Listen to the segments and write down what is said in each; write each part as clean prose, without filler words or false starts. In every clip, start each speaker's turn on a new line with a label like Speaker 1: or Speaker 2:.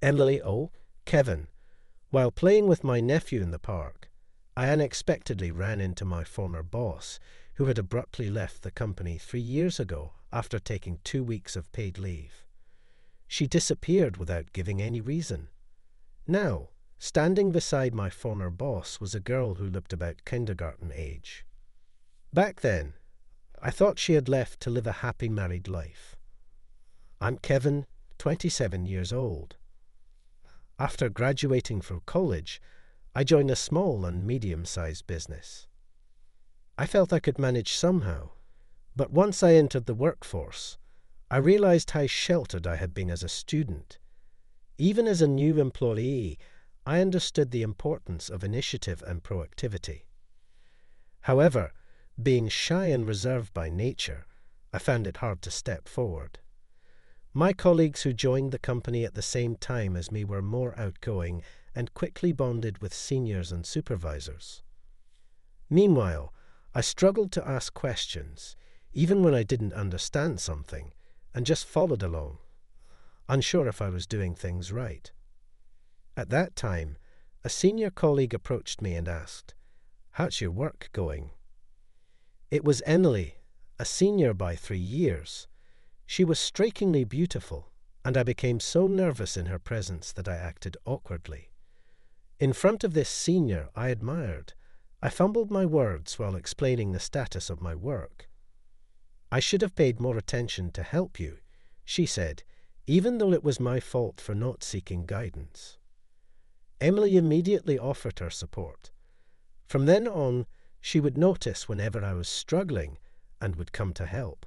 Speaker 1: Emily, oh, Kevin. While playing with my nephew in the park, I unexpectedly ran into my former boss, who had abruptly left the company 3 years ago after taking 2 weeks of paid leave. She disappeared without giving any reason. Now, standing beside my former boss was a girl who looked about kindergarten age. Back then, I thought she had left to live a happy married life. I'm Kevin, 27 years old. After graduating from college, I joined a small and medium-sized business. I felt I could manage somehow, but once I entered the workforce, I realized how sheltered I had been as a student. Even as a new employee, I understood the importance of initiative and proactivity. However, being shy and reserved by nature, I found it hard to step forward. My colleagues who joined the company at the same time as me were more outgoing and quickly bonded with seniors and supervisors. Meanwhile, I struggled to ask questions, even when I didn't understand something, and just followed along, unsure if I was doing things right. At that time, a senior colleague approached me and asked, "How's your work going?" It was Emily, a senior by 3 years. She was strikingly beautiful, and I became so nervous in her presence that I acted awkwardly. In front of this senior I admired, I fumbled my words while explaining the status of my work. "I should have paid more attention to help you," she said, even though it was my fault for not seeking guidance. Emily immediately offered her support. From then on, she would notice whenever I was struggling and would come to help.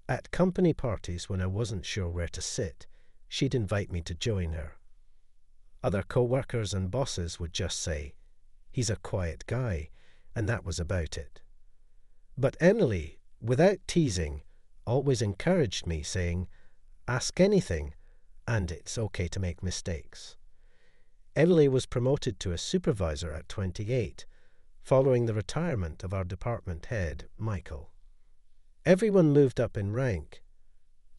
Speaker 1: At company parties when I wasn't sure where to sit, she'd invite me to join her. Other co-workers and bosses would just say, "He's a quiet guy," and that was about it. But Emily, without teasing, always encouraged me, saying, "Ask anything, and it's okay to make mistakes." Emily was promoted to a supervisor at 28, following the retirement of our department head, Michael. Everyone moved up in rank.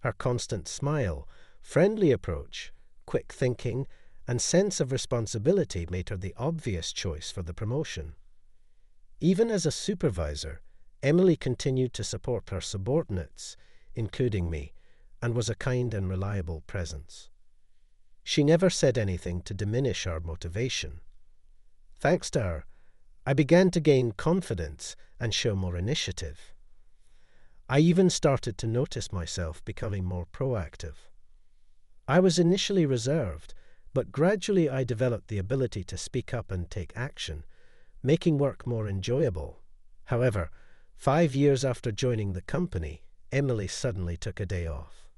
Speaker 1: Her constant smile, friendly approach, quick thinking, and sense of responsibility made her the obvious choice for the promotion. Even as a supervisor, Emily continued to support her subordinates, including me, and was a kind and reliable presence. She never said anything to diminish our motivation. Thanks to her, I began to gain confidence and show more initiative. I even started to notice myself becoming more proactive. I was initially reserved, but gradually I developed the ability to speak up and take action, making work more enjoyable. However, 5 years after joining the company, Emily suddenly took a day off.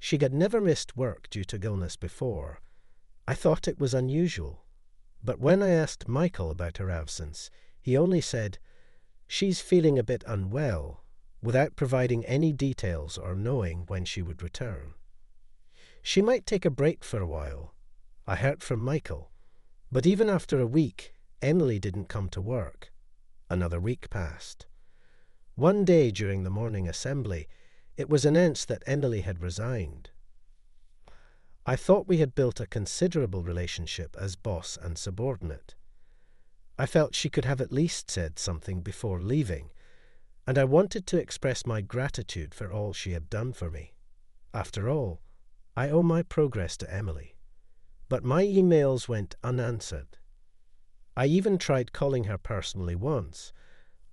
Speaker 1: She had never missed work due to illness before. I thought it was unusual, but when I asked Michael about her absence, he only said, "She's feeling a bit unwell," without providing any details or knowing when she would return. She might take a break for a while, I heard from Michael, but even after a week, Emily didn't come to work. Another week passed. One day during the morning assembly, it was announced that Emily had resigned. I thought we had built a considerable relationship as boss and subordinate. I felt she could have at least said something before leaving, and I wanted to express my gratitude for all she had done for me. After all, I owe my progress to Emily. But my emails went unanswered. I even tried calling her personally once,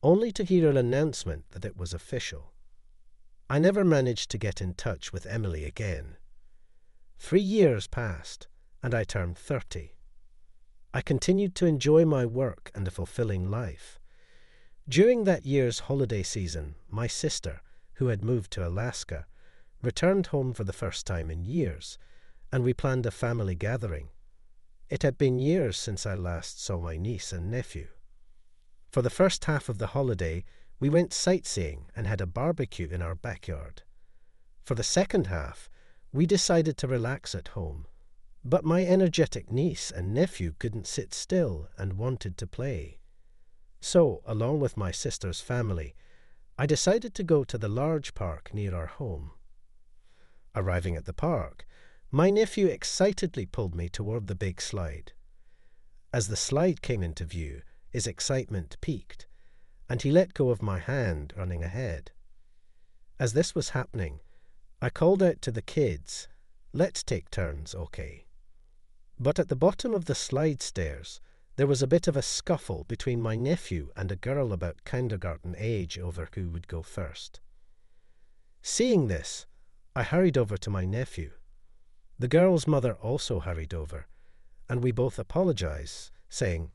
Speaker 1: only to hear an announcement that it was official. I never managed to get in touch with Emily again. 3 years passed, and I turned 30. I continued to enjoy my work and a fulfilling life. During that year's holiday season, my sister, who had moved to Alaska, returned home for the first time in years, and we planned a family gathering. It had been years since I last saw my niece and nephew. For the first half of the holiday, we went sightseeing and had a barbecue in our backyard. For the second half, we decided to relax at home. But my energetic niece and nephew couldn't sit still and wanted to play. So, along with my sister's family, I decided to go to the large park near our home. Arriving at the park, My nephew excitedly pulled me toward the big slide. As the slide came into view, his excitement peaked, and he let go of my hand, running ahead. As this was happening, I called out to the kids, "Let's take turns, okay?" But at the bottom of the slide stairs, there was a bit of a scuffle between my nephew and a girl about kindergarten age over who would go first. Seeing this, I hurried over to my nephew. The girl's mother also hurried over, and we both apologized, saying,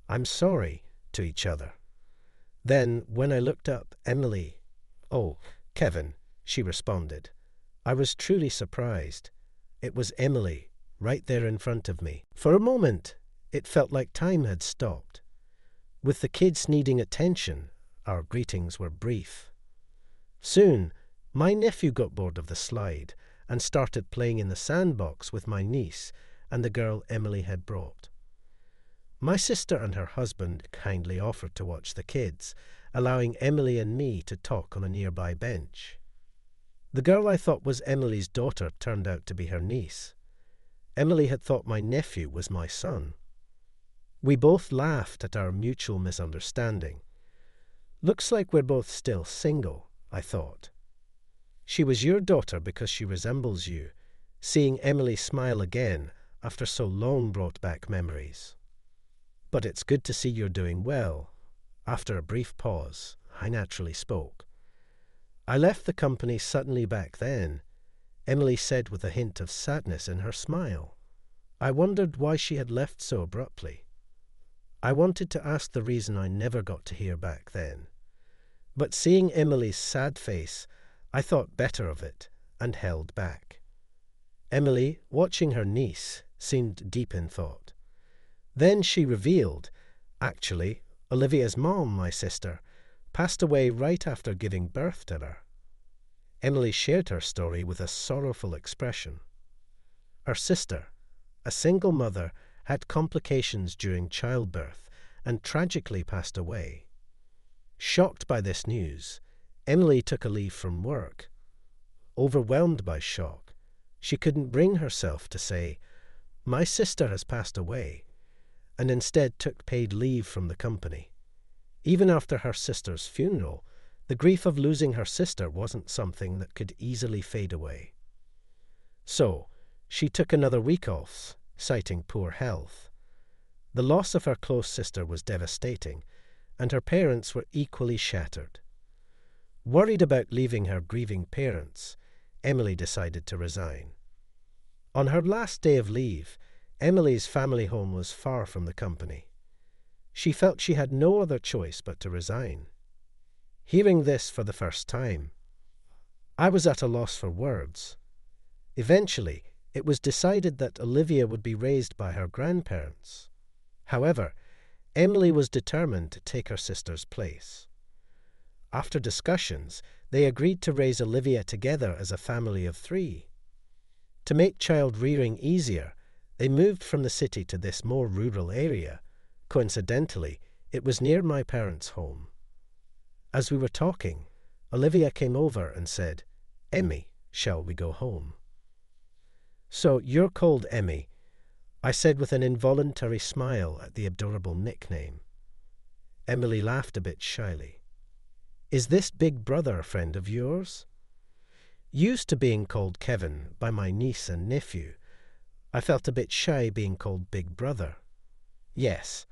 Speaker 1: "I'm sorry," to each other. Then, when I looked up, Emily, "Oh, Kevin," she responded. I was truly surprised. It was Emily, right there in front of me. For a moment, it felt like time had stopped. With the kids needing attention, our greetings were brief. Soon, my nephew got bored of the slide and started playing in the sandbox with my niece and the girl Emily had brought. My sister and her husband kindly offered to watch the kids, allowing Emily and me to talk on a nearby bench. The girl I thought was Emily's daughter turned out to be her niece. Emily had thought my nephew was my son. We both laughed at our mutual misunderstanding. Looks like we're both still single, I thought. She was your daughter because she resembles you. Seeing Emily smile again after so long brought back memories. But it's good to see you're doing well. After a brief pause, I naturally spoke. I left the company suddenly back then, Emily said with a hint of sadness in her smile. I wondered why she had left so abruptly. I wanted to ask the reason I never got to hear back then. But seeing Emily's sad face, I thought better of it and held back. Emily, watching her niece, seemed deep in thought. Then she revealed, actually, Olivia's mom, my sister, passed away right after giving birth to her. Emily shared her story with a sorrowful expression. Her sister, a single mother, had complications during childbirth and tragically passed away. Shocked by this news, Emily took a leave from work. Overwhelmed by shock, she couldn't bring herself to say, "My sister has passed away," and instead took paid leave from the company. Even after her sister's funeral, the grief of losing her sister wasn't something that could easily fade away. So, she took another week off, citing poor health. The loss of her close sister was devastating, and her parents were equally shattered. Worried about leaving her grieving parents, Emily decided to resign. On her last day of leave, Emily's family home was far from the company. She felt she had no other choice but to resign. Hearing this for the first time, I was at a loss for words. Eventually, it was decided that Olivia would be raised by her grandparents. However, Emily was determined to take her sister's place. After discussions, they agreed to raise Olivia together as a family of 3. To make child rearing easier, they moved from the city to this more rural area. Coincidentally, it was near my parents' home. As we were talking, Olivia came over and said, "Emmy, shall we go home?" "So you're called Emmy," I said with an involuntary smile at the adorable nickname. Emily laughed a bit shyly. "Is this big brother a friend of yours?" Used to being called Kevin by my niece and nephew, I felt a bit shy being called big brother. "Yes,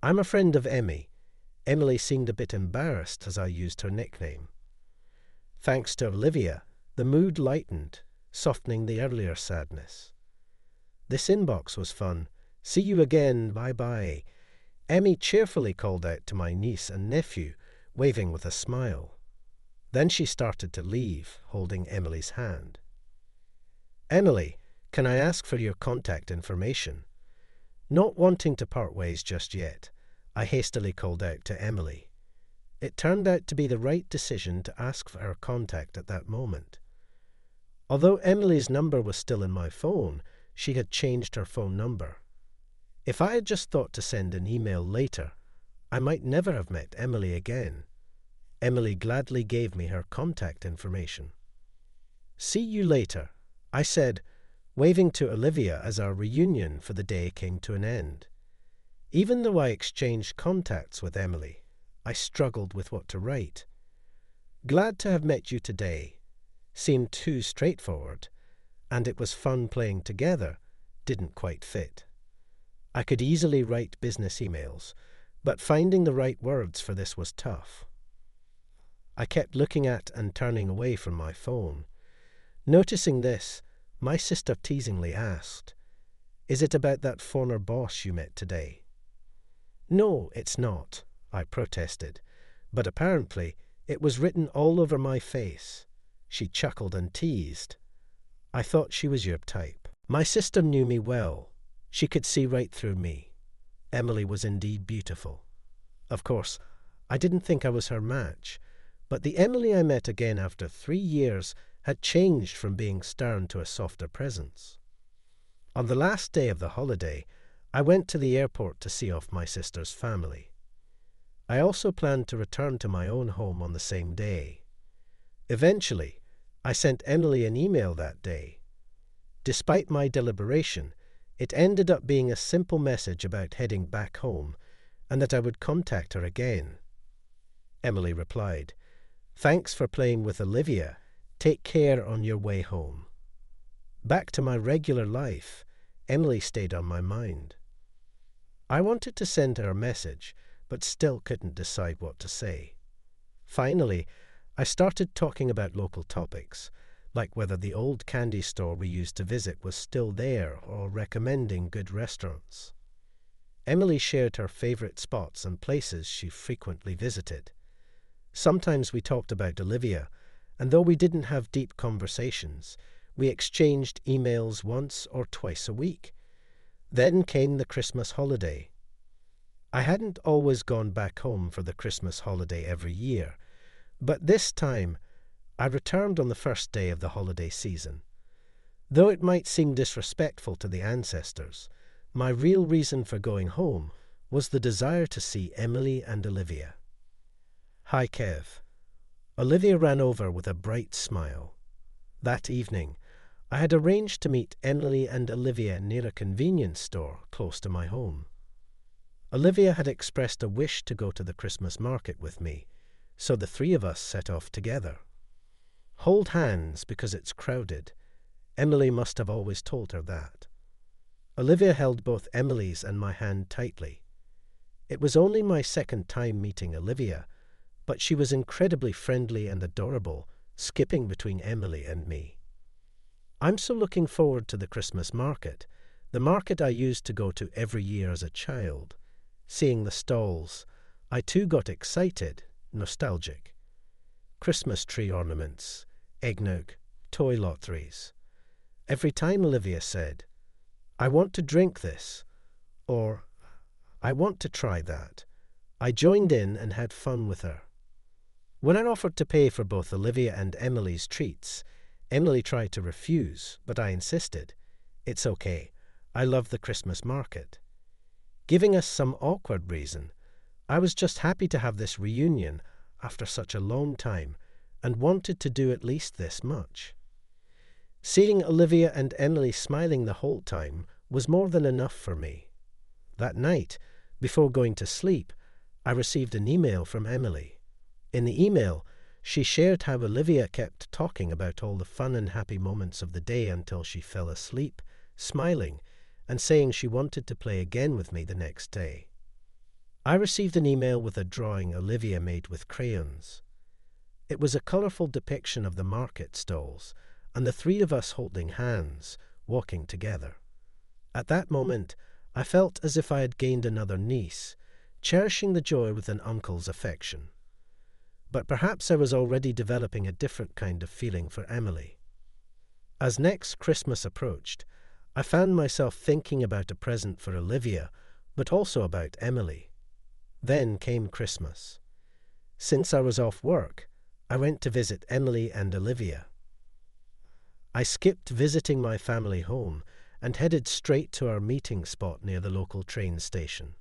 Speaker 1: I'm a friend of Emmy." Emily seemed a bit embarrassed as I used her nickname. Thanks to Olivia, the mood lightened, softening the earlier sadness. "This inbox was fun. See you again, bye-bye." Emmy cheerfully called out to my niece and nephew, waving with a smile. Then she started to leave, holding Emily's hand. "Emily, can I ask for your contact information?" Not wanting to part ways just yet, I hastily called out to Emily. It turned out to be the right decision to ask for her contact at that moment. Although Emily's number was still in my phone, she had changed her phone number. If I had just thought to send an email later, I might never have met Emily again. Emily gladly gave me her contact information. "See you later," I said, waving to Olivia as our reunion for the day came to an end. Even though I exchanged contacts with Emily, I struggled with what to write. Glad to have met you today seemed too straightforward, and it was fun playing together didn't quite fit. I could easily write business emails, but finding the right words for this was tough. I kept looking at and turning away from my phone. Noticing this, my sister teasingly asked, "Is it about that former boss you met today?" "No, it's not," I protested, but apparently it was written all over my face. She chuckled and teased, "I thought she was your type." My sister knew me well. She could see right through me. Emily was indeed beautiful. Of course, I didn't think I was her match, but the Emily I met again after 3 years had changed from being stern to a softer presence. On the last day of the holiday, I went to the airport to see off my sister's family. I also planned to return to my own home on the same day. Eventually, I sent Emily an email that day. Despite my deliberation, it ended up being a simple message about heading back home and that I would contact her again. Emily replied, "Thanks for playing with Olivia. Take care on your way home." Back to my regular life, Emily stayed on my mind. I wanted to send her a message, but still couldn't decide what to say. Finally, I started talking about local topics, like whether the old candy store we used to visit was still there or recommending good restaurants. Emily shared her favorite spots and places she frequently visited. Sometimes we talked about Olivia, and though we didn't have deep conversations, we exchanged emails once or twice a week. Then came the Christmas holiday. I hadn't always gone back home for the Christmas holiday every year, but this time I returned on the first day of the holiday season. Though it might seem disrespectful to the ancestors, my real reason for going home was the desire to see Emily and Olivia. "Hi, Kev." Olivia ran over with a bright smile. That evening, I had arranged to meet Emily and Olivia near a convenience store close to my home. Olivia had expressed a wish to go to the Christmas market with me, so the 3 of us set off together. Hold hands because it's crowded. Emily must have always told her that. Olivia held both Emily's and my hand tightly. It was only my second time meeting Olivia, but she was incredibly friendly and adorable, skipping between Emily and me. I'm so looking forward to the Christmas market, the market I used to go to every year as a child. Seeing the stalls, I too got excited, nostalgic. Christmas tree ornaments, eggnog, toy lotteries. Every time Olivia said, "I want to drink this," or "I want to try that," I joined in and had fun with her. When I offered to pay for both Olivia and Emily's treats, Emily tried to refuse, but I insisted. "It's okay. I love the Christmas market." Giving us some awkward reason, I was just happy to have this reunion after such a long time and wanted to do at least this much. Seeing Olivia and Emily smiling the whole time was more than enough for me. That night, before going to sleep, I received an email from Emily. In the email, she shared how Olivia kept talking about all the fun and happy moments of the day until she fell asleep, smiling, and saying she wanted to play again with me the next day. I received an email with a drawing Olivia made with crayons. It was a colourful depiction of the market stalls, and the 3 of us holding hands, walking together. At that moment, I felt as if I had gained another niece, cherishing the joy with an uncle's affection. But perhaps I was already developing a different kind of feeling for Emily. As next Christmas approached, I found myself thinking about a present for Olivia, but also about Emily. Then came Christmas. Since I was off work, I went to visit Emily and Olivia. I skipped visiting my family home and headed straight to our meeting spot near the local train station.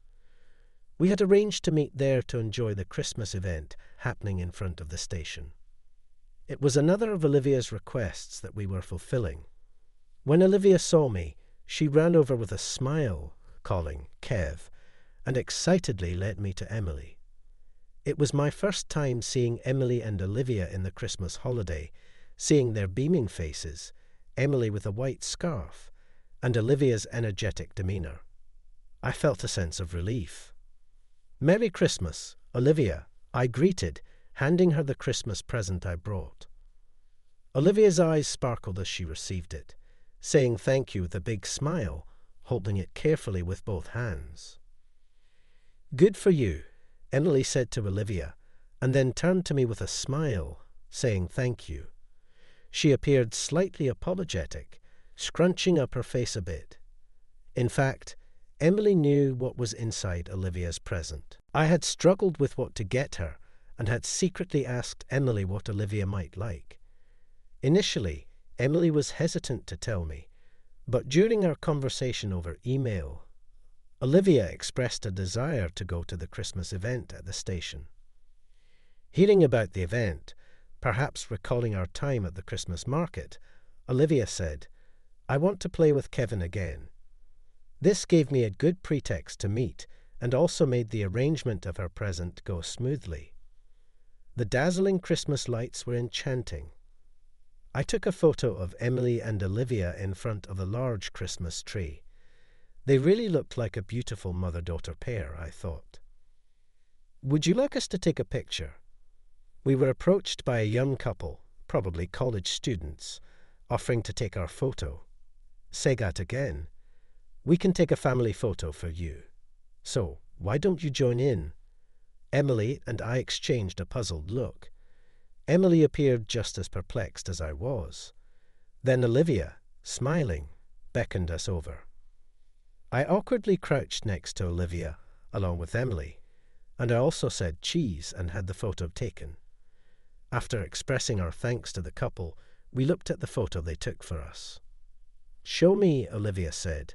Speaker 1: We had arranged to meet there to enjoy the Christmas event happening in front of the station. It was another of Olivia's requests that we were fulfilling. When Olivia saw me, she ran over with a smile, calling Kev, and excitedly led me to Emily. It was my first time seeing Emily and Olivia in the Christmas holiday, seeing their beaming faces, Emily with a white scarf, and Olivia's energetic demeanour. I felt a sense of relief. "Merry Christmas, Olivia," I greeted, handing her the Christmas present I brought. Olivia's eyes sparkled as she received it, saying thank you with a big smile, holding it carefully with both hands. "Good for you," Emily said to Olivia, and then turned to me with a smile, saying thank you. She appeared slightly apologetic, scrunching up her face a bit. In fact, Emily knew what was inside Olivia's present. I had struggled with what to get her, and had secretly asked Emily what Olivia might like. Initially, Emily was hesitant to tell me, but during our conversation over email, Olivia expressed a desire to go to the Christmas event at the station. Hearing about the event, perhaps recalling our time at the Christmas market, Olivia said, "I want to play with Kevin again." This gave me a good pretext to meet and also made the arrangement of her present go smoothly. The dazzling Christmas lights were enchanting. I took a photo of Emily and Olivia in front of a large Christmas tree. They really looked like a beautiful mother-daughter pair, I thought. "Would you like us to take a picture?" We were approached by a young couple, probably college students, offering to take our photo. Say that again. "We can take a family photo for you. So, why don't you join in?" Emily and I exchanged a puzzled look. Emily appeared just as perplexed as I was. Then Olivia, smiling, beckoned us over. I awkwardly crouched next to Olivia, along with Emily, and I also said cheese and had the photo taken. After expressing our thanks to the couple, we looked at the photo they took for us. "Show me," Olivia said,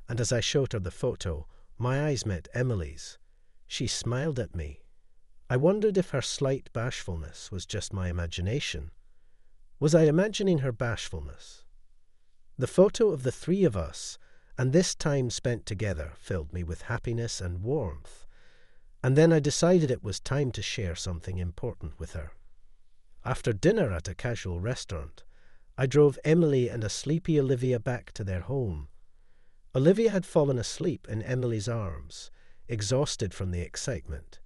Speaker 1: and as I showed her the photo, my eyes met Emily's. She smiled at me. I wondered if her slight bashfulness was just my imagination. Was I imagining her bashfulness? The photo of the three of us, and this time spent together, filled me with happiness and warmth. And then I decided it was time to share something important with her. After dinner at a casual restaurant, I drove Emily and a sleepy Olivia back to their home. Olivia had fallen asleep in Emily's arms, exhausted from the excitement.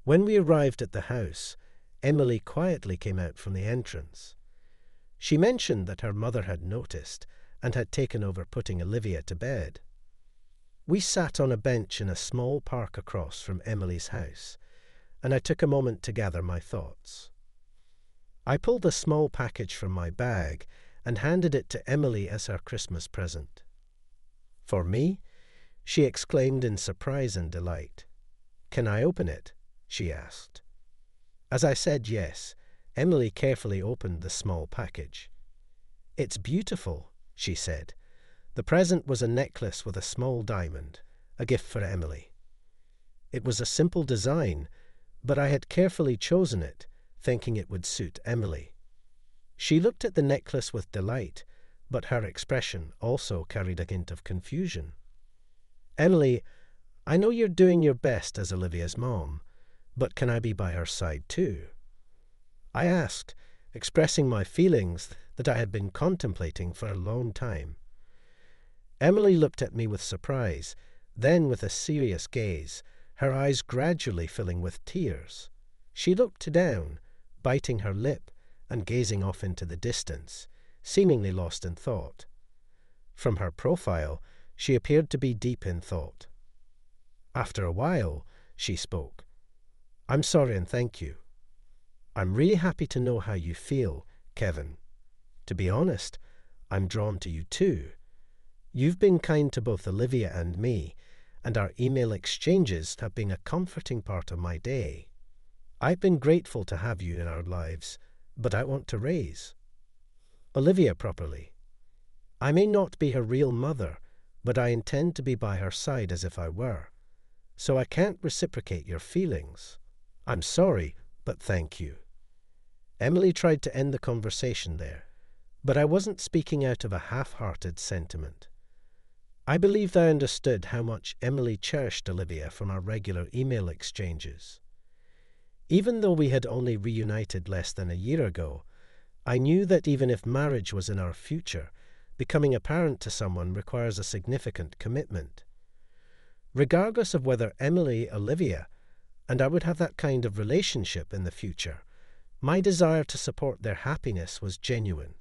Speaker 1: When we arrived at the house, Emily quietly came out from the entrance. She mentioned that her mother had noticed and had taken over putting Olivia to bed. We sat on a bench in a small park across from Emily's house, and I took a moment to gather my thoughts. I pulled a small package from my bag and handed it to Emily as her Christmas present. "For me?" she exclaimed in surprise and delight. "Can I open it?" she asked. As I said yes, Emily carefully opened the small package. "It's beautiful," she said. The present was a necklace with a small diamond, a gift for Emily. It was a simple design, but I had carefully chosen it, thinking it would suit Emily. She looked at the necklace with delight, but her expression also carried a hint of confusion. "Emily, I know you're doing your best as Olivia's mom, but can I be by her side too?" I asked, expressing my feelings that I had been contemplating for a long time. Emily looked at me with surprise, then with a serious gaze, her eyes gradually filling with tears. She looked down, biting her lip and gazing off into the distance, seemingly lost in thought. From her profile, she appeared to be deep in thought. After a while, she spoke. "I'm sorry and thank you. I'm really happy to know how you feel, Kevin. To be honest, I'm drawn to you too. You've been kind to both Olivia and me, and our email exchanges have been a comforting part of my day. I've been grateful to have you in our lives, but I want to raise Olivia properly. I may not be her real mother, but I intend to be by her side as if I were. So I can't reciprocate your feelings. I'm sorry, but thank you." Emily tried to end the conversation there, But I wasn't speaking out of a half-hearted sentiment. I believed I understood how much Emily cherished Olivia from our regular email exchanges. Even though we had only reunited less than a year ago, I knew that even if marriage was in our future, becoming a parent to someone requires a significant commitment. Regardless of whether Emily, Olivia, and I would have that kind of relationship in the future, my desire to support their happiness was genuine.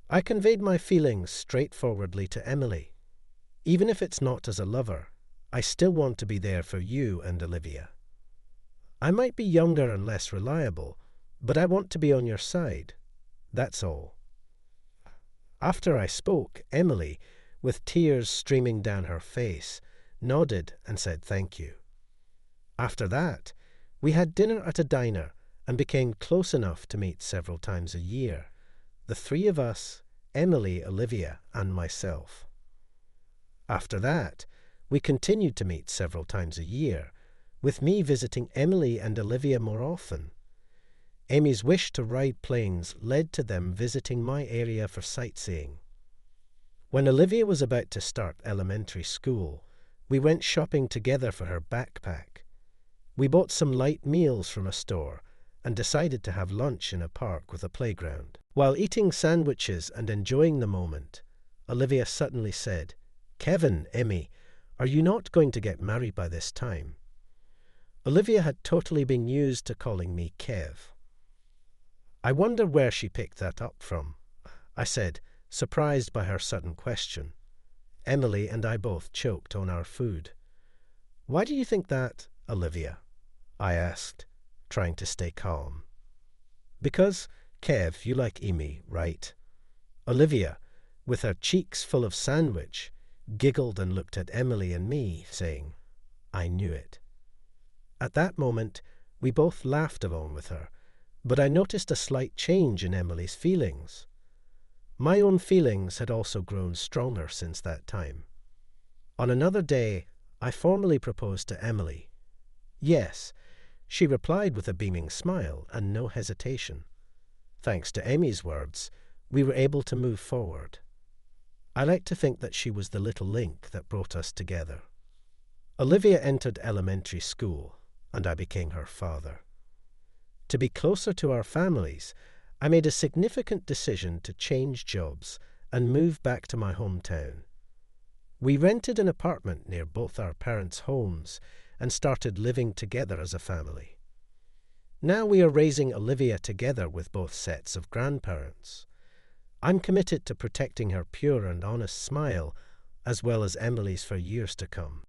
Speaker 1: I conveyed my feelings straightforwardly to Emily. Even if it's not as a lover, I still want to be there for you and Olivia. I might be younger and less reliable, but I want to be on your side. That's all. After I spoke, Emily, with tears streaming down her face, nodded and said thank you. After that, we had dinner at a diner and became close enough to meet several times a year. The three of us, Emily, Olivia, and myself. After that, we continued to meet several times a year, with me visiting Emily and Olivia more often. Amy's wish to ride planes led to them visiting my area for sightseeing. When Olivia was about to start elementary school, we went shopping together for her backpack. We bought some light meals from a store and decided to have lunch in a park with a playground. While eating sandwiches and enjoying the moment, Olivia suddenly said, "Kevin, Emmy, are you not going to get married by this time?" Olivia had totally been used to calling me Kev. "I wonder where she picked that up from," I said, surprised by her sudden question. Emily and I both choked on our food. "Why do you think that, Olivia?" I asked, trying to stay calm. "Because, Kev, you like Amy, right?" Olivia, with her cheeks full of sandwich, giggled and looked at Emily and me, saying, "I knew it." At that moment, we both laughed along with her, but I noticed a slight change in Emily's feelings. My own feelings had also grown stronger since that time. On another day, I formally proposed to Emily. Yes, she replied with a beaming smile and no hesitation. Thanks to Amy's words, we were able to move forward. I like to think that she was the little link that brought us together. Olivia entered elementary school, and I became her father. To be closer to our families, I made a significant decision to change jobs and move back to my hometown. We rented an apartment near both our parents' homes and started living together as a family. Now we are raising Olivia together with both sets of grandparents. I'm committed to protecting her pure and honest smile, as well as Emily's for years to come.